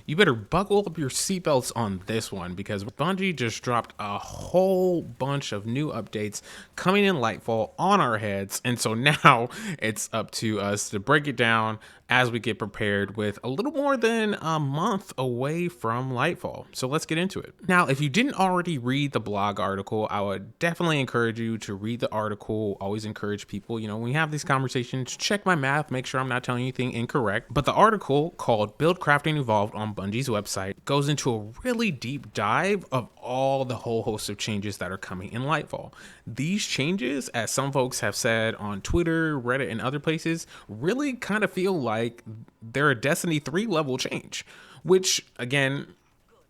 you better buckle up your seatbelts on this one, because Bungie just dropped a whole bunch of new updates coming in Lightfall on our heads. And so now it's up to us to break it down as we get prepared with a little more than a month away from Lightfall. So let's get into it. Now, if you didn't already read the blog article, I would definitely encourage you to read the article. Always encourage people, when we have these conversations, check my math, make sure I'm not telling you anything incorrect. But the article called Buildcrafting Evolved on Bungie's website goes into a really deep dive of all the whole host of changes that are coming in Lightfall. These changes, as some folks have said on Twitter, Reddit, and other places, really kind of feel like they're a Destiny 3 level change, which, again,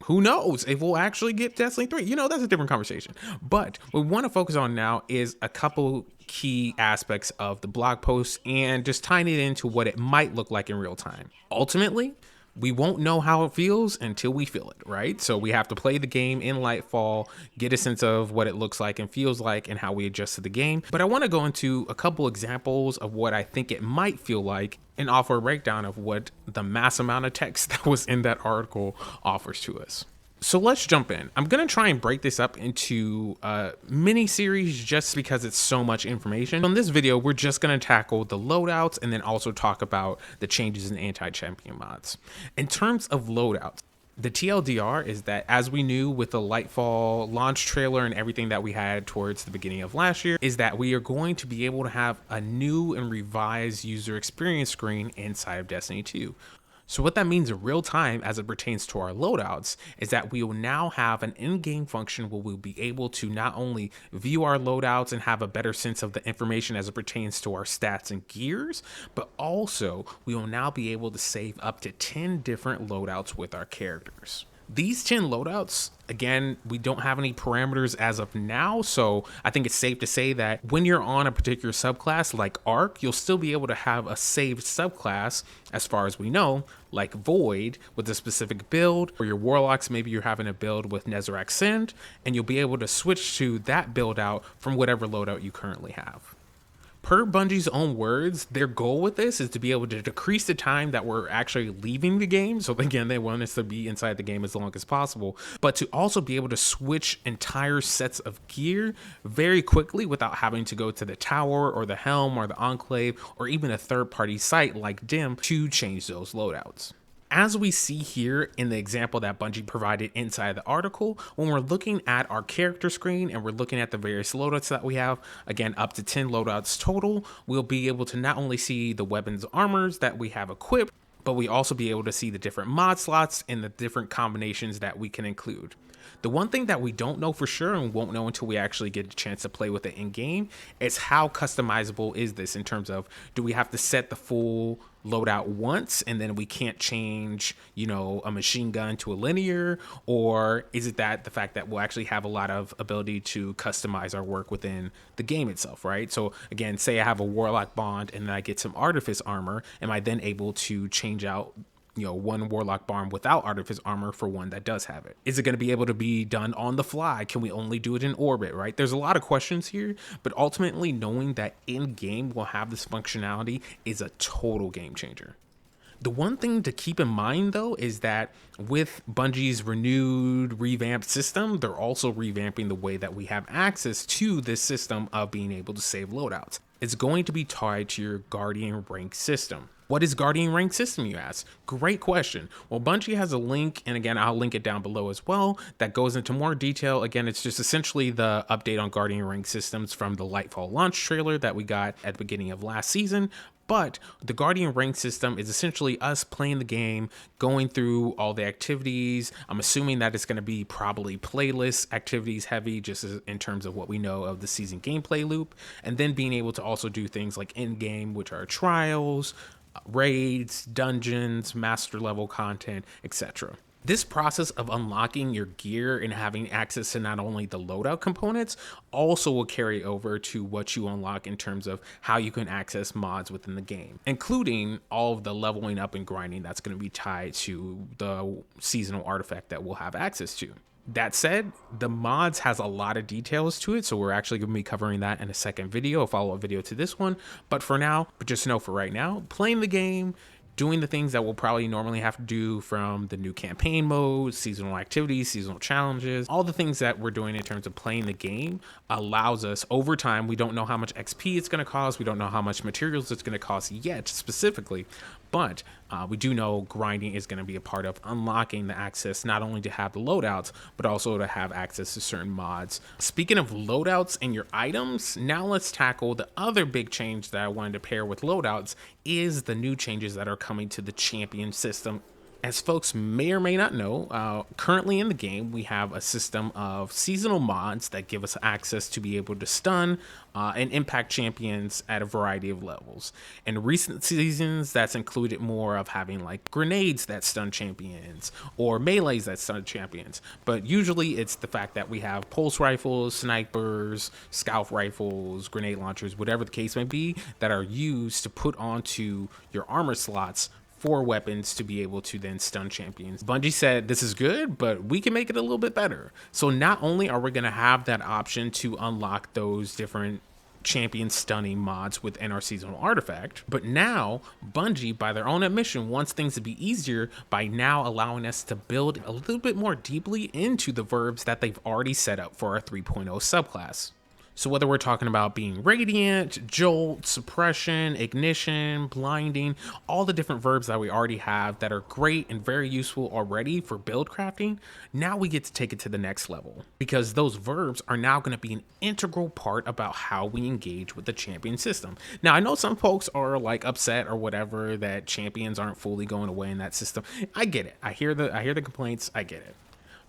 who knows if we'll actually get Destiny 3? That's a different conversation. But what we want to focus on now is a couple key aspects of the blog post and just tying it into what it might look like in real time. Ultimately, we won't know how it feels until we feel it, right? So we have to play the game in Lightfall, get a sense of what it looks like and feels like and how we adjust to the game. But I want to go into a couple examples of what I think it might feel like and offer a breakdown of what the mass amount of text that was in that article offers to us. So let's jump in. I'm going to try and break this up into a mini series just because it's so much information. On this video, we're just going to tackle the loadouts and then also talk about the changes in anti-champion mods. In terms of loadouts, the TLDR is that, as we knew with the Lightfall launch trailer and everything that we had towards the beginning of last year, is that we are going to be able to have a new and revised user experience screen inside of Destiny 2. So what that means in real time as it pertains to our loadouts is that we will now have an in-game function where we'll be able to not only view our loadouts and have a better sense of the information as it pertains to our stats and gears, but also we will now be able to save up to 10 different loadouts with our characters. These 10 loadouts, again, we don't have any parameters as of now, so I think it's safe to say that when you're on a particular subclass like Arc, you'll still be able to have a saved subclass, as far as we know, like Void with a specific build. For your Warlocks, maybe you're having a build with Nezarec Send, and you'll be able to switch to that build out from whatever loadout you currently have. Per Bungie's own words, their goal with this is to be able to decrease the time that we're actually leaving the game. So again, they want us to be inside the game as long as possible, but to also be able to switch entire sets of gear very quickly without having to go to the tower or the helm or the enclave or even a third-party site like DIM to change those loadouts. As we see here in the example that Bungie provided inside the article, when we're looking at our character screen and we're looking at the various loadouts that we have, again, up to 10 loadouts total, we'll be able to not only see the weapons armors that we have equipped, but we also be able to see the different mod slots and the different combinations that we can include. The one thing that we don't know for sure and won't know until we actually get a chance to play with it in game is how customizable is this in terms of, do we have to set the full loadout once and then we can't change, a machine gun to a linear, or is it that the fact that we'll actually have a lot of ability to customize our work within the game itself, right? So again, say I have a Warlock bond and then I get some Artifice armor, am I then able to change out one Warlock bond without Artifice armor for one that does have it? Is it going to be able to be done on the fly? Can we only do it in orbit, right? There's a lot of questions here, but ultimately knowing that in game we'll have this functionality is a total game changer. The one thing to keep in mind, though, is that with Bungie's renewed, revamped system, they're also revamping the way that we have access to this system of being able to save loadouts. It's going to be tied to your Guardian rank system. What is Guardian rank system, you ask? Great question. Well, Bungie has a link, and again, I'll link it down below as well, that goes into more detail. Again, it's just essentially the update on Guardian rank systems from the Lightfall launch trailer that we got at the beginning of last season. But the Guardian rank system is essentially us playing the game, going through all the activities. I'm assuming that it's going to be probably playlist activities heavy, just in terms of what we know of the season gameplay loop, and then being able to also do things like in-game, which are trials, raids, dungeons, master level content, etc. This process of unlocking your gear and having access to not only the loadout components also will carry over to what you unlock in terms of how you can access mods within the game, including all of the leveling up and grinding that's going to be tied to the seasonal artifact that we'll have access to. That said, the mods has a lot of details to it, so we're actually going to be covering that in a second video, a follow-up video to this one. But for now, just know for right now, playing the game, doing the things that we'll probably normally have to do, from the new campaign mode, seasonal activities, seasonal challenges, all the things that we're doing in terms of playing the game allows us over time. We don't know how much XP it's going to cost. We don't know how much materials it's going to cost yet specifically, but we do know grinding is going to be a part of unlocking the access, not only to have the loadouts, but also to have access to certain mods. Speaking of loadouts and your items, now let's tackle the other big change that I wanted to pair with loadouts, is the new changes that are coming to the champion system. As folks may or may not know, currently in the game, we have a system of seasonal mods that give us access to be able to stun and impact champions at a variety of levels. In recent seasons, that's included more of having like grenades that stun champions or melees that stun champions. But usually it's the fact that we have pulse rifles, snipers, scout rifles, grenade launchers, whatever the case may be, that are used to put onto your armor slots for weapons to be able to then stun champions. Bungie said this is good, but we can make it a little bit better. So not only are we going to have that option to unlock those different champion stunning mods within our seasonal artifact, but now Bungie, by their own admission, wants things to be easier by now allowing us to build a little bit more deeply into the verbs that they've already set up for our 3.0 subclass. So whether we're talking about being radiant, jolt, suppression, ignition, blinding, all the different verbs that we already have that are great and very useful already for build crafting, now we get to take it to the next level, because those verbs are now going to be an integral part about how we engage with the champion system. Now, I know some folks are like upset or whatever that champions aren't fully going away in that system. I get it. I hear the complaints. I get it.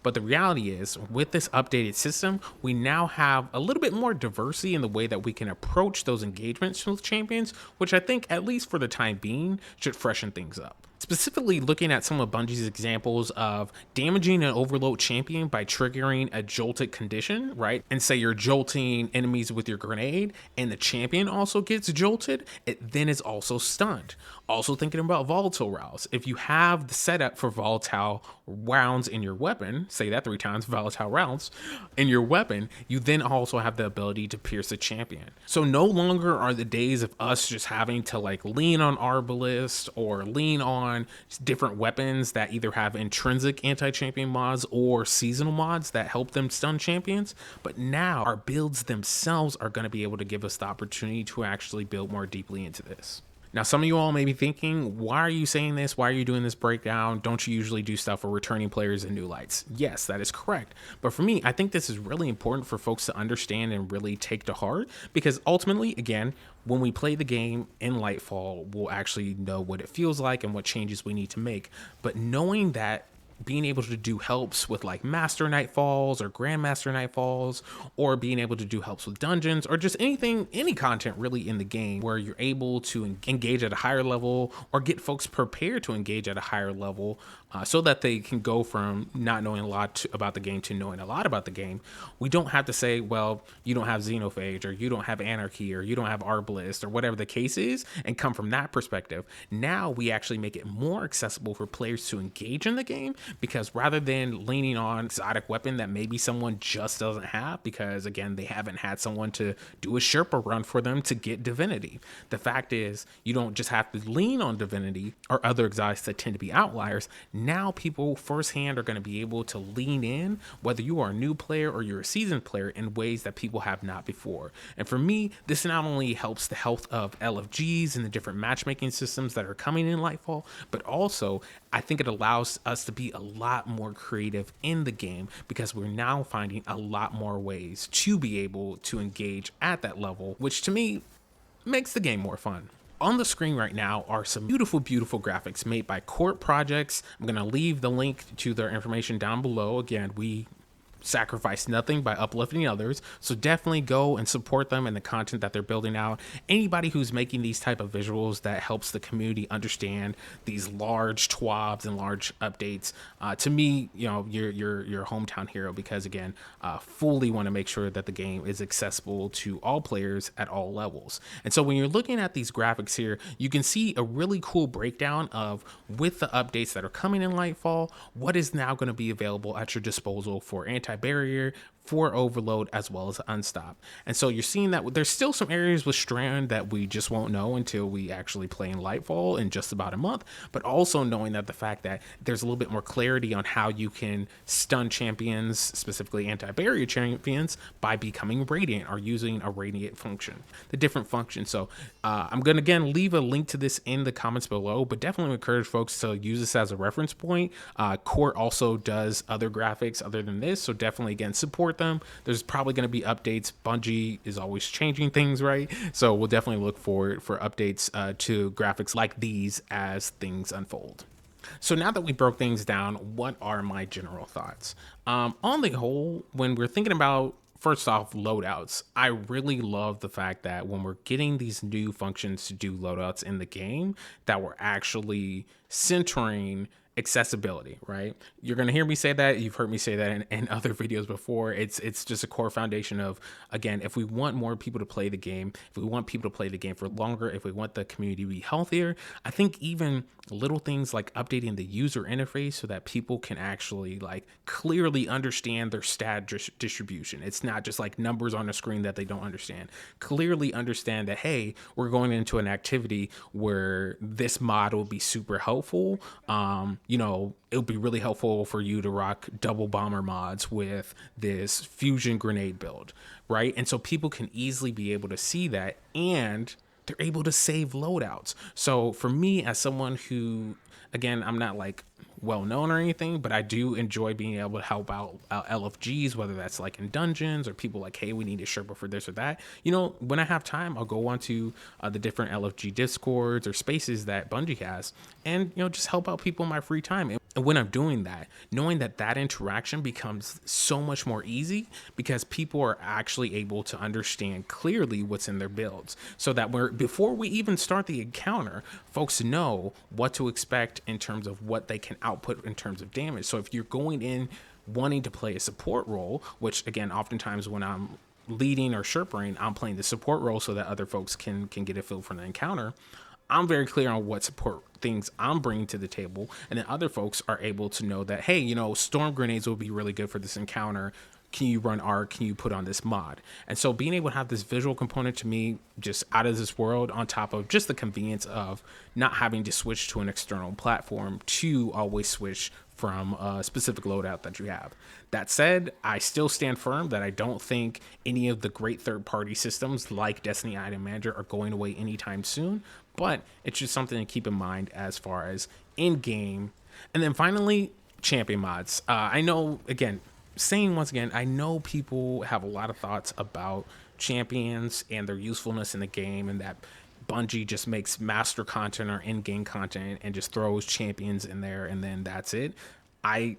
But the reality is, with this updated system, we now have a little bit more diversity in the way that we can approach those engagements with champions, which I think, at least for the time being, should freshen things up. Specifically looking at some of Bungie's examples of damaging an overload champion by triggering a jolted condition, right? And say you're jolting enemies with your grenade and the champion also gets jolted, it then is also stunned. Also thinking about volatile rounds. If you have the setup for volatile rounds in your weapon, say that 3 times, volatile rounds in your weapon, you then also have the ability to pierce a champion. So no longer are the days of us just having to like lean on Arbalist or lean on different weapons that either have intrinsic anti-champion mods or seasonal mods that help them stun champions. But now our builds themselves are going to be able to give us the opportunity to actually build more deeply into this. Now, some of you all may be thinking, why are you saying this? Why are you doing this breakdown? Don't you usually do stuff for returning players and new lights? Yes, that is correct. But for me, I think this is really important for folks to understand and really take to heart, because ultimately, again, when we play the game in Lightfall, we'll actually know what it feels like and what changes we need to make. But knowing that being able to do helps with like Master Nightfalls or Grandmaster Nightfalls, or being able to do helps with dungeons, or just anything, any content really in the game where you're able to engage at a higher level or get folks prepared to engage at a higher level, so that they can go from not knowing a lot about the game to knowing a lot about the game. We don't have to say, well, you don't have Xenophage, or you don't have Anarchy, or you don't have Arbalist, or whatever the case is, and come from that perspective. Now we actually make it more accessible for players to engage in the game, because rather than leaning on exotic weapon that maybe someone just doesn't have, because again, they haven't had someone to do a Sherpa run for them to get Divinity. The fact is, you don't just have to lean on Divinity or other exotics that tend to be outliers. Now people firsthand are going to be able to lean in, whether you are a new player or you're a seasoned player, in ways that people have not before. And for me, this not only helps the health of LFGs and the different matchmaking systems that are coming in Lightfall, but also I think it allows us to be a lot more creative in the game, because we're now finding a lot more ways to be able to engage at that level, which to me makes the game more fun. On the screen right now are some beautiful, beautiful graphics made by Court Projects. I'm going to leave the link to their information down below. Again, we sacrifice nothing by uplifting others, so definitely go and support them and the content that they're building out. Anybody who's making these type of visuals that helps the community understand these large TWABs and large updates, to me, you know, you're a hometown hero, because again, fully want to make sure that the game is accessible to all players at all levels. And so when you're looking at these graphics here, you can see a really cool breakdown of, with the updates that are coming in Lightfall, what is now going to be available at your disposal for anti anti-barrier, for overload, as well as unstop. And so you're seeing that there's still some areas with Strand that we just won't know until we actually play in Lightfall in just about a month, but also knowing that the fact that there's a little bit more clarity on how you can stun champions, specifically anti-barrier champions, by becoming radiant or using a radiant function, the different functions. So I'm going to again leave a link to this in the comments below, but definitely encourage folks to use this as a reference point. Court also does other graphics other than this, so definitely again support them. There's probably going to be updates. Bungie is always changing things, right? So we'll definitely look forward for updates to graphics like these as things unfold. So now that we broke things down, what are my general thoughts? On the whole, when we're thinking about, first off, loadouts, I really love the fact that when we're getting these new functions to do loadouts in the game, that we're actually centering accessibility, right? You're going to hear me say that. You've heard me say that in other videos before. It's just a core foundation of, again, if we want more people to play the game, if we want people to play the game for longer, if we want the community to be healthier, I think even little things like updating the user interface so that people can actually like clearly understand their stat distribution. It's not just like numbers on a screen that they don't understand. Clearly understand that, hey, we're going into an activity where this mod will be super helpful. You know, it would be really helpful for you to rock double bomber mods with this fusion grenade build, right? And so people can easily be able to see that, and they're able to save loadouts. So for me, as someone who, again, I'm not like well known or anything, but I do enjoy being able to help out LFGs, whether that's like in dungeons or people like, hey, we need a Sherpa for this or that. You know, when I have time, I'll go onto the different LFG discords or spaces that Bungie has, and you know, just help out people in my free time. And when I'm doing that, knowing that that interaction becomes so much more easy because people are actually able to understand clearly what's in their builds, so that before we even start the encounter, folks know what to expect in terms of what they can output in terms of damage. So if you're going in wanting to play a support role, which again, oftentimes when I'm leading or Sherpering, I'm playing the support role so that other folks can get a feel for the encounter. I'm very clear on what support things I'm bringing to the table, and then other folks are able to know that, hey, you know, storm grenades will be really good for this encounter. Can you run ARC? Can you put on this mod? And so being able to have this visual component, to me, just out of this world, on top of just the convenience of not having to switch to an external platform to always switch from a specific loadout that you have. That said, I still stand firm that I don't think any of the great third-party systems like Destiny Item Manager are going away anytime soon, but it's just something to keep in mind as far as in-game. And then finally, champion mods. I know, again, saying once again, I know people have a lot of thoughts about champions and their usefulness in the game, and that Bungie just makes master content or in-game content and just throws champions in there and then that's it. I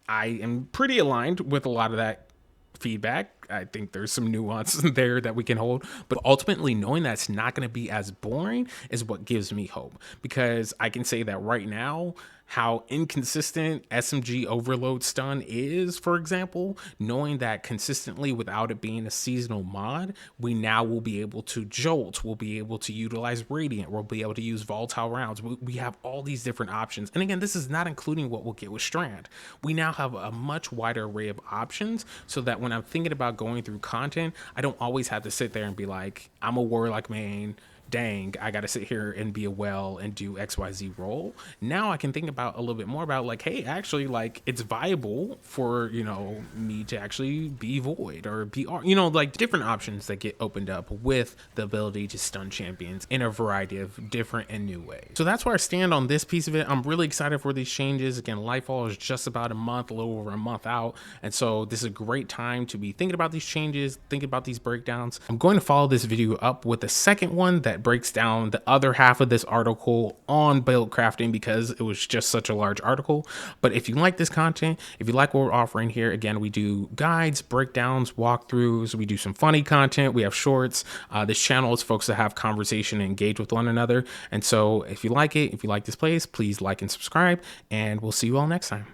am pretty aligned with a lot of that feedback. I think there's some nuance there that we can hold, but ultimately knowing that it's not going to be as boring is what gives me hope, because I can say that right now, how inconsistent SMG overload stun is, for example, knowing that consistently without it being a seasonal mod, we now will be able to jolt, we'll be able to utilize radiant, we'll be able to use volatile rounds. We have all these different options. And again, this is not including what we'll get with Strand. We now have a much wider array of options, so that when I'm thinking about going through content, I don't always have to sit there and be like, I'm a warlock main, dang, I got to sit here and be a well and do XYZ role. Now I can think about a little bit more about like, hey, actually, like, it's viable for, you know, me to actually be void or be, you know, like different options that get opened up with the ability to stun champions in a variety of different and new ways. So that's where I stand on this piece of it. I'm really excited for these changes. Again, Lightfall is just about a month, a little over a month out. And so this is a great time to be thinking about these changes, thinking about these breakdowns. I'm going to follow this video up with a second one that breaks down the other half of this article on Buildcrafting, because it was just such a large article. But if you like this content, if you like what we're offering here, again, we do guides, breakdowns, walkthroughs, we do some funny content, we have shorts. This channel is folks that have conversation and engage with one another. And so if you like it, if you like this place, please like and subscribe, and we'll see you all next time.